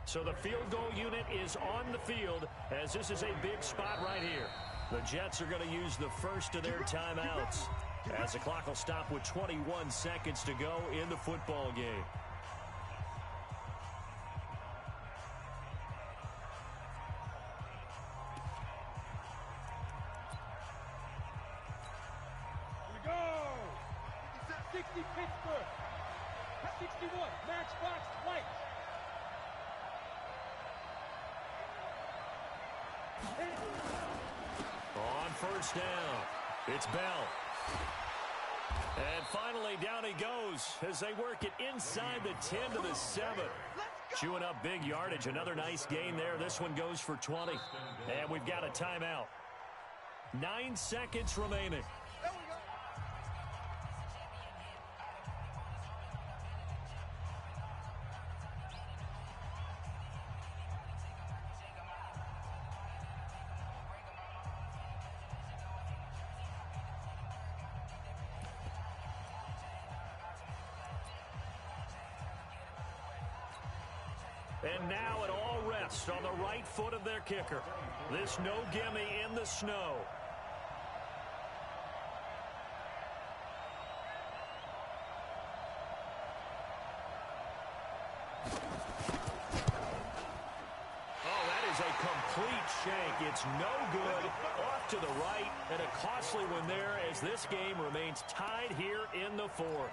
So the field goal unit is on the field as this is a big spot right here. The Jets are going to use the 1st of their timeouts as the clock will stop with 21 seconds to go in the football game. Here we go! 60 Pittsburgh. 61 Matchbox White. On 1st down, it's Bell. And finally, down he goes as they work it inside the 10 to the 7. Chewing up big yardage. Another nice gain there. This one goes for 20. And we've got a timeout. 9 seconds remaining. And now it all rests on the right foot of their kicker. This no gimme in the snow. Oh, that is a complete shank. It's no good. Off to the right, and a costly one there as this game remains tied here in the fourth.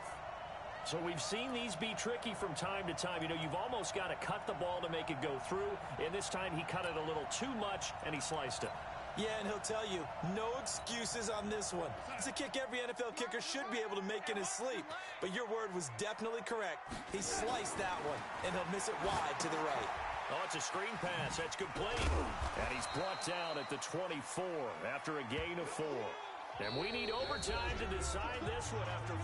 So we've seen these be tricky from time to time. You know, you've almost got to cut the ball to make it go through. And this time he cut it a little too much, and he sliced it. Yeah, and he'll tell you, no excuses on this one. It's a kick every NFL kicker should be able to make in his sleep. But your word was definitely correct. He sliced that one, and he'll miss it wide to the right. Oh, it's a screen pass. That's complete. And he's brought down at the 24 after a gain of 4. And we need overtime to decide this one after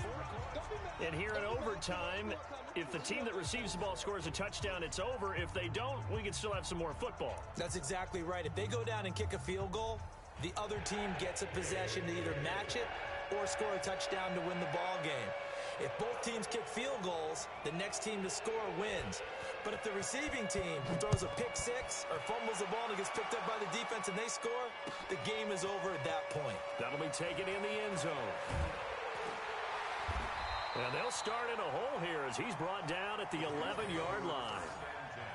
4. And here in overtime, if the team that receives the ball scores a touchdown, it's over. If they don't, we can still have some more football. That's exactly right. If they go down and kick a field goal, the other team gets a possession to either match it or score a touchdown to win the ball game. If both teams kick field goals, the next team to score wins. But if the receiving team throws a pick six or fumbles the ball and it gets picked up by the defense and they score, the game is over at that point. That'll be taken in the end zone. And they'll start in a hole here as he's brought down at the 11-yard line.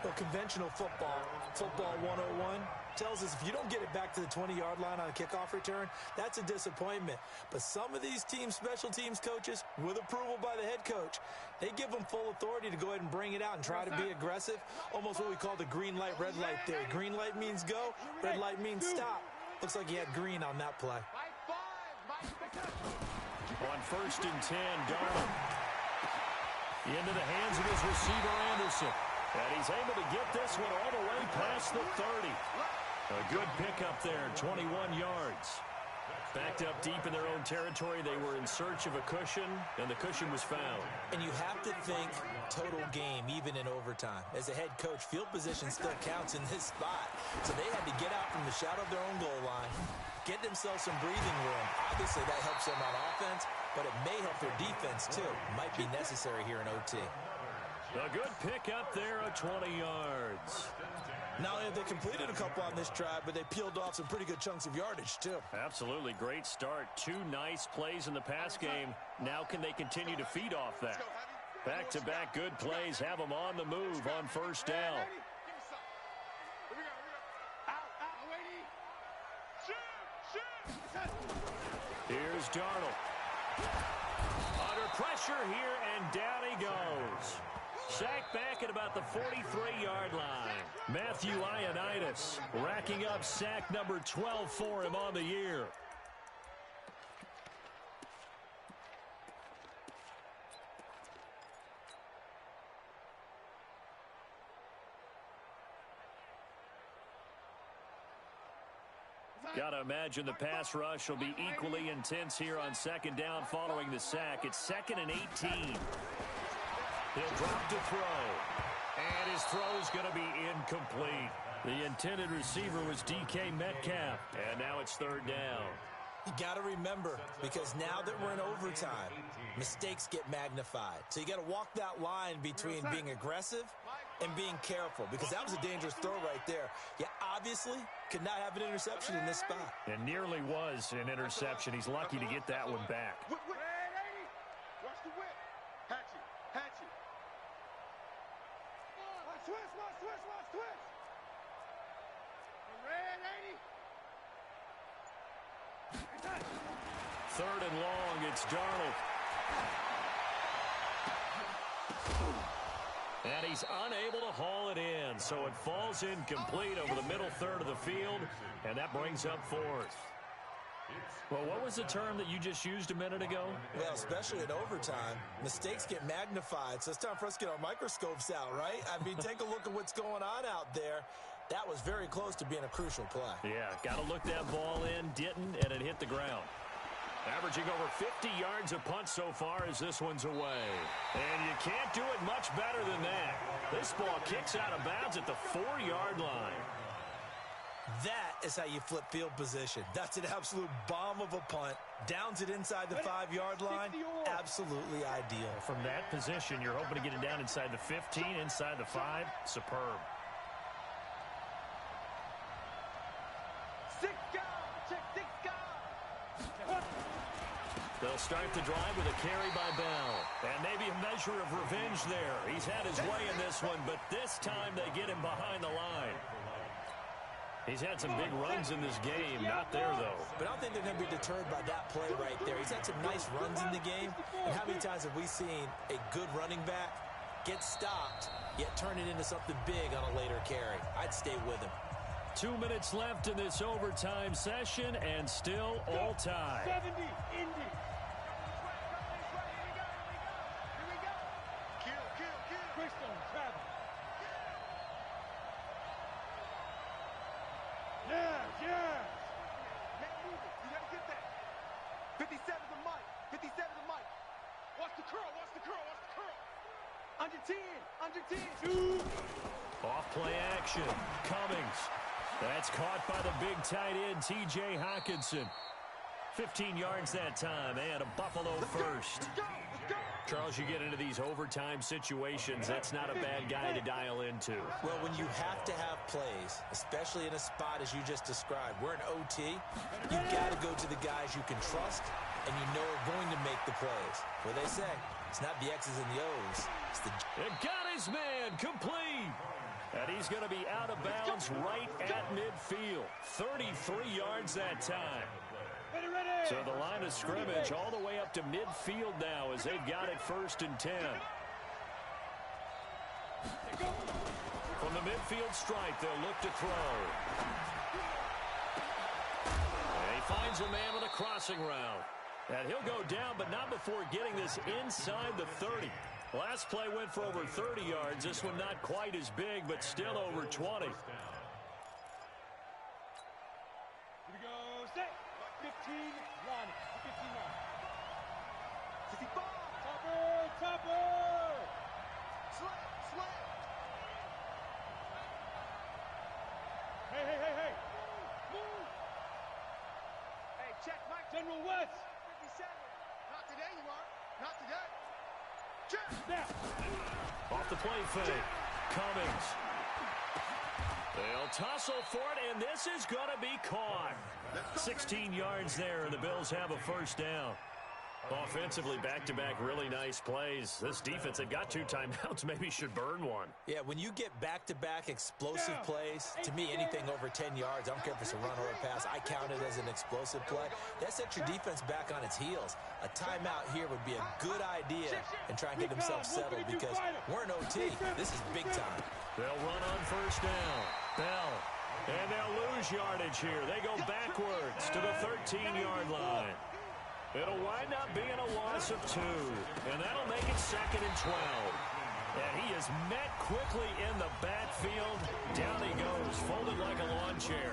Well, conventional football 101, tells us if you don't get it back to the 20-yard line on a kickoff return, that's a disappointment. But some of these team special teams coaches, with approval by the head coach, they give them full authority to go ahead and bring it out and try to be aggressive, almost what we call the green light, red light theory. Green light means go, red light means stop. Looks like he had green on that play. On 1st and 10, Darnold into the hands of his receiver, Anderson. And he's able to get this one all the way past the 30. A good pickup there, 21 yards. Backed up deep in their own territory. They were in search of a cushion, and the cushion was found. And you have to think total game, even in overtime. As a head coach, field position still counts in this spot. So they had to get out from the shadow of their own goal line, get themselves some breathing room. Obviously, that helps them on offense, but it may help their defense, too. Might be necessary here in OT. A good pickup there of 20 yards. Not only have they completed a couple on this drive, but they peeled off some pretty good chunks of yardage, too. Absolutely. Great start. 2 nice plays in the pass game. Now can they continue to feed off that? Back-to-back good plays have them on the move on 1st down. Here's Darnold. Under pressure here, and down he goes. Sacked back at about the 43-yard line. Matthew Ioannidis racking up sack number 12 for him on the year. Got to imagine the pass rush will be equally intense here on 2nd down following the sack. It's 2nd and 18. He'll drop to throw. And his throw's going to be incomplete. The intended receiver was DK Metcalf. And now it's 3rd down. You got to remember, because now that we're in overtime, mistakes get magnified. So you got to walk that line between being aggressive and being careful, because that was a dangerous throw right there. You obviously could not have an interception in this spot. It nearly was an interception. He's lucky to get that one back. Watch the whip. Hatchet. Watch twist. Red 80. 3rd and long, it's Darnold. And he's unable to haul it in, so it falls incomplete over the middle third of the field, and that brings up 4th. Well, what was the term that you just used a minute ago? Well, especially in overtime, mistakes get magnified, so it's time for us to get our microscopes out, right? I mean, take a look at what's going on out there. That was very close to being a crucial play. Yeah, got to look that ball in, didn't, and it hit the ground. Averaging over 50 yards a punt so far as this one's away. And you can't do it much better than that. This ball kicks out of bounds at the 4-yard line. That is how you flip field position. That's an absolute bomb of a punt. Downs it inside the 5-yard line. Absolutely ideal. From that position, you're hoping to get it down inside the 15, inside the 5. Superb. They'll start the drive with a carry by Bell. And maybe a measure of revenge there. He's had his way in this one, but this time they get him behind the line. He's had some big runs in this game. Not there, though. But I don't think they're going to be deterred by that play right there. He's had some nice runs in the game. And how many times have we seen a good running back get stopped, yet turn it into something big on a later carry? I'd stay with him. 2 minutes left in this overtime session, and still all tied. 70, Indy. Bristol, travel. Yes. Man, move it. You gotta get that. 57 to Mike. 57 to Mike. Watch the curl. Under 10. Under 10. Off play action. Cummings. That's caught by the big tight end, T.J. Hockenson. 15 yards that time, and a Buffalo first. Let's go. Charles, you get into these overtime situations, that's not a bad guy to dial into. Well, when you have to have plays, especially in a spot as you just described, we're in OT, you've got to go to the guys you can trust and you know are going to make the plays. What they say, it's not the X's and the O's. It's the... It got his man complete. And he's going to be out of bounds right at midfield. 33 yards that time. So the line of scrimmage all the way up to midfield now as they've got it 1st and 10. From the midfield stripe, they'll look to throw. And he finds a man with a crossing route. And he'll go down, but not before getting this inside the 30. Last play went for over 30 yards. This one not quite as big, but still over 20. Here we go. Set. 15 line. 15 line. 55. Topper. Slam. Hey. Move. Hey, check Mike. General West. 57. Not today, you are. Not today. Check. Snap. Off the play fake. Cummings. They'll tussle for it, and this is going to be caught. 16 yards there, and the Bills have a first down. Offensively, back-to-back really nice plays. This defense, they've got 2 timeouts, maybe should burn one. Yeah, when you get back-to-back explosive plays, to me, anything over 10 yards, I don't care if it's a run or a pass, I count it as an explosive play. That sets your defense back on its heels. A timeout here would be a good idea and try and get themselves settled because we're in OT. This is big time. They'll run on first down. Bell. And they'll lose yardage here. They go backwards to the 13-yard line. It'll wind up being a loss of 2. And that'll make it 2nd and 12. And he is met quickly in the backfield. Down he goes, folded like a lawn chair.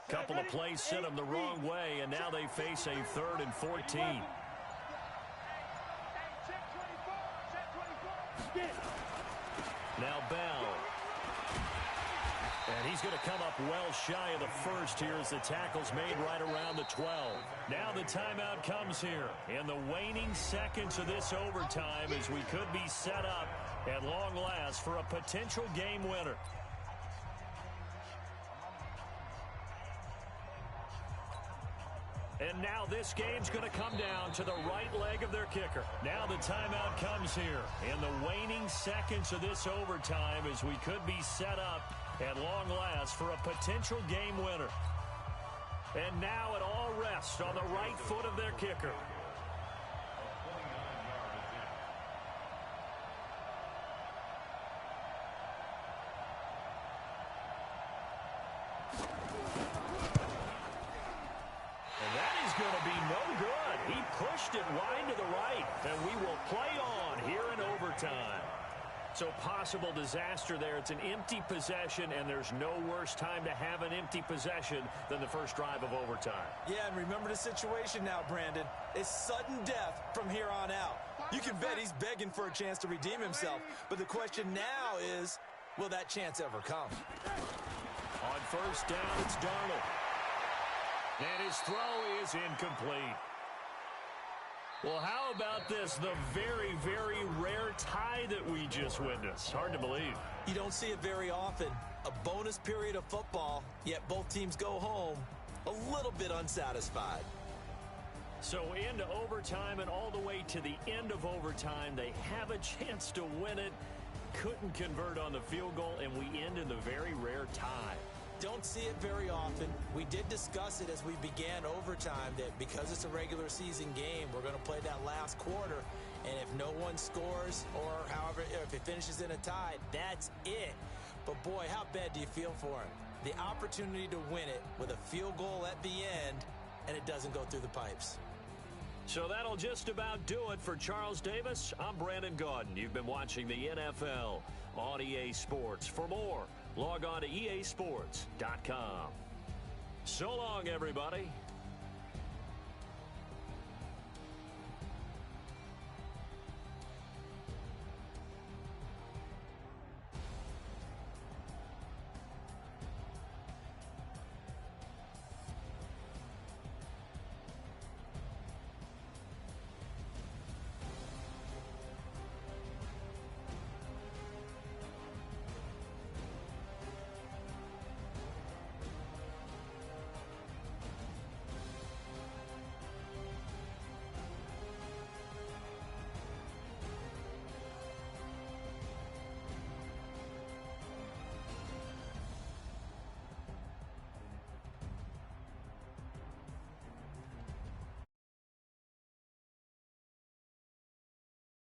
Couple of plays sent them the wrong way, and now they face a 3rd and 14. Now Bell. And he's going to come up well shy of the first here as the tackle's made right around the 12. Now the timeout comes here in the waning seconds of this overtime as we could be set up at long last for a potential game winner. And now this game's going to come down to the right leg of their kicker. Now the timeout comes here in the waning seconds of this overtime as we could be set up at long last for a potential game winner. And now it all rests on the right foot of their kicker. Going to be no good. He pushed it wide to the right, and we will play on here in overtime. So possible disaster there. It's an empty possession, and there's no worse time to have an empty possession than the first drive of overtime. Yeah, and remember the situation now, Brandon. It's sudden death from here on out. You can bet he's begging for a chance to redeem himself. But the question now is, will that chance ever come? On first down, it's Darnold. And his throw is incomplete. Well, how about this? The very, very rare tie that we just witnessed. Hard to believe. You don't see it very often. A bonus period of football, yet both teams go home a little bit unsatisfied. So into overtime and all the way to the end of overtime, they have a chance to win it. Couldn't convert on the field goal, and we end in the very rare tie. Don't see it very often. We did discuss it as we began overtime that because it's a regular season game, we're going to play that last quarter. And if no one scores or however, if it finishes in a tie, that's it. But boy, how bad do you feel for him? The opportunity to win it with a field goal at the end, and it doesn't go through the pipes. So that'll just about do it for Charles Davis. I'm Brandon Gaudin. You've been watching the NFL on EA Sports. For more, log on to easports.com. So long, everybody.